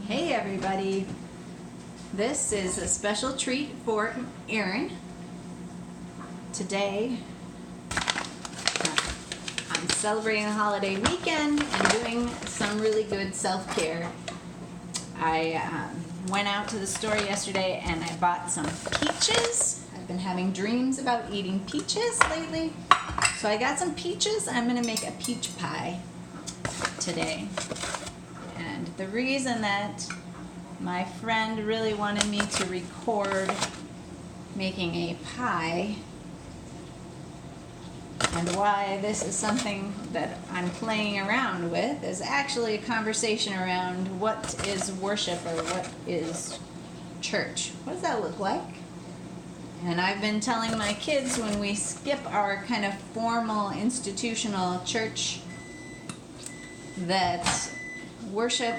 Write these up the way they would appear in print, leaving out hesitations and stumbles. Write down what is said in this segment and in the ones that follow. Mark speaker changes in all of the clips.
Speaker 1: Hey everybody, this is a special treat for Erin. Today, I'm celebrating a holiday weekend and doing some really good self-care. I went out to the store yesterday and I bought some peaches. I've been having dreams about eating peaches lately. So I got some peaches. I'm going to make a peach pie today. And the reason that my friend really wanted me to record making a pie and why this is something that I'm playing around with is actually a conversation around what is worship or what is church. What does that look like? And I've been telling my kids when we skip our kind of formal institutional church that worship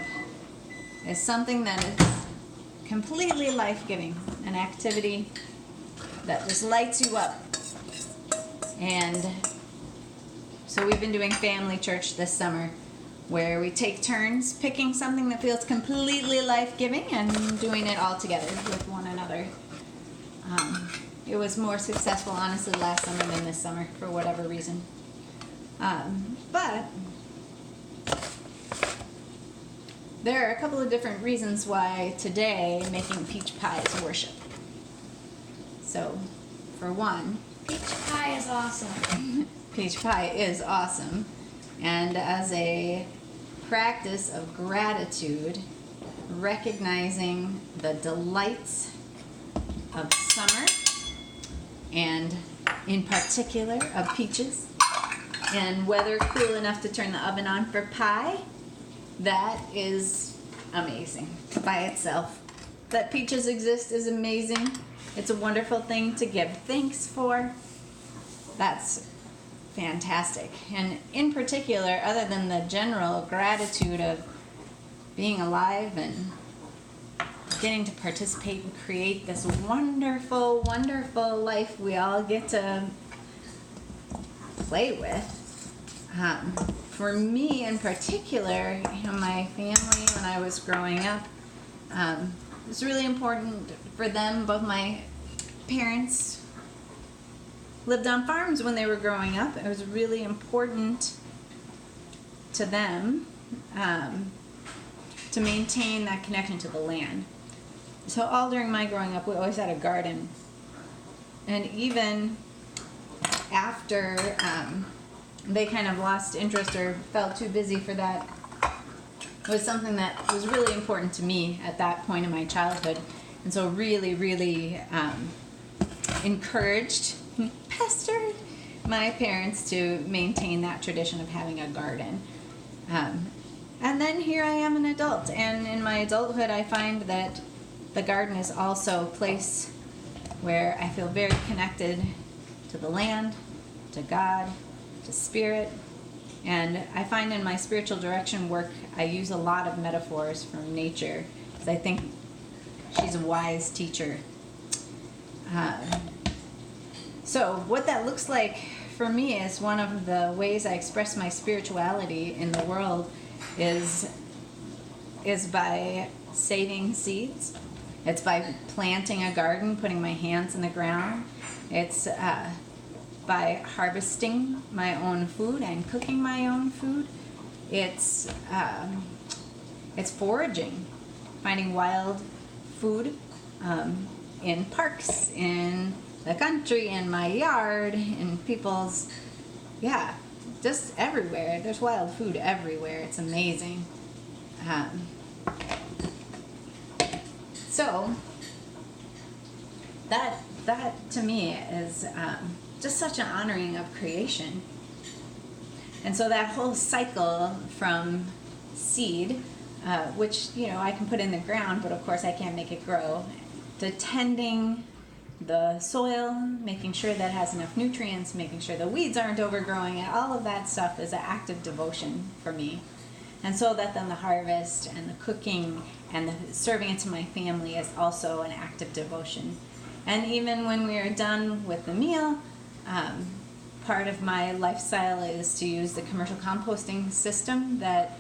Speaker 1: is something that is completely life-giving, an activity that just lights you up. And so we've been doing family church this summer where we take turns picking something that feels completely life-giving and doing it all together with one another. It was more successful, honestly, last summer than this summer for whatever reason. But there are a couple of different reasons why today making peach pie is worship. So, for one,
Speaker 2: Peach pie is awesome.
Speaker 1: peach pie is awesome. And as a practice of gratitude, recognizing the delights of summer, and in particular of peaches, and weather cool enough to turn the oven on for pie, that is amazing by itself. That peaches exist is amazing. It's a wonderful thing to give thanks for. That's fantastic. And in particular, other than the general gratitude of being alive and getting to participate and create this wonderful, wonderful life we all get to play with. For me in particular, my family when I was growing up, it was really important for them. Both my parents lived on farms when they were growing up. It was really important to them to maintain that connection to the land. So all during my growing up, we always had a garden. And even after they kind of lost interest or felt too busy for that, it was something that was really important to me at that point in my childhood. And so really, really encouraged, pestered my parents to maintain that tradition of having a garden. And then here I am an adult. And in my adulthood, I find that the garden is also a place where I feel very connected to the land, to God, to spirit. And I find in my spiritual direction work, I use a lot of metaphors from nature because I think she's a wise teacher. So what that looks like for me is one of the ways I express my spirituality in the world is by saving seeds. It's by planting a garden, putting my hands in the ground. It's by harvesting my own food and cooking my own food. It's foraging, finding wild food in parks, in the country, in my yard, in people's, just everywhere. There's wild food everywhere. It's amazing. So that to me is just such an honoring of creation. And so that whole cycle from seed, which I can put in the ground, but of course I can't make it grow, to tending the soil, making sure that it has enough nutrients, making sure the weeds aren't overgrowing, and all of that stuff is an act of devotion for me. And so that then the harvest and the cooking and the serving it to my family is also an act of devotion. And even when we are done with the meal, part of my lifestyle is to use the commercial composting system that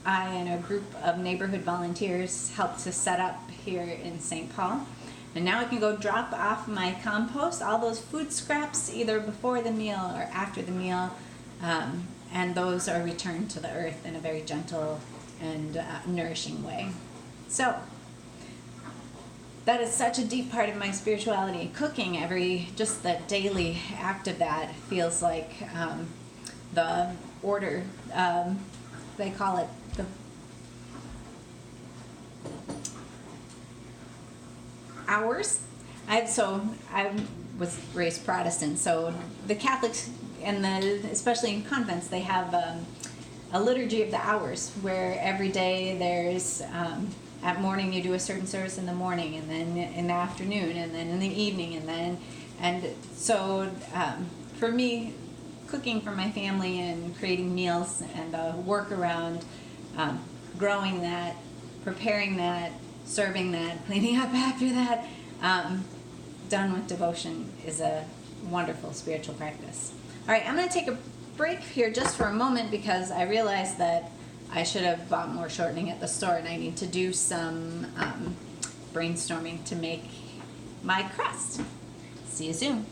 Speaker 1: I and a group of neighborhood volunteers helped to set up here in St. Paul. And now I can go drop off my compost, all those food scraps, either before the meal or after the meal, and those are returned to the earth in a very gentle and nourishing way. So, that is such a deep part of my spirituality. Cooking, just the daily act of that feels like the order, they call it the hours. I was raised Protestant, so the Catholics and especially in convents, they have a liturgy of the hours where every day there's at morning you do a certain service in the morning, and then in the afternoon, and then in the evening, and so for me, cooking for my family and creating meals and work around growing that, preparing that, serving that, cleaning up after that, done with devotion is a wonderful spiritual practice. All right, I'm going to take a break here just for a moment because I realized that I should have bought more shortening at the store, and I need to do some brainstorming to make my crust. See you soon.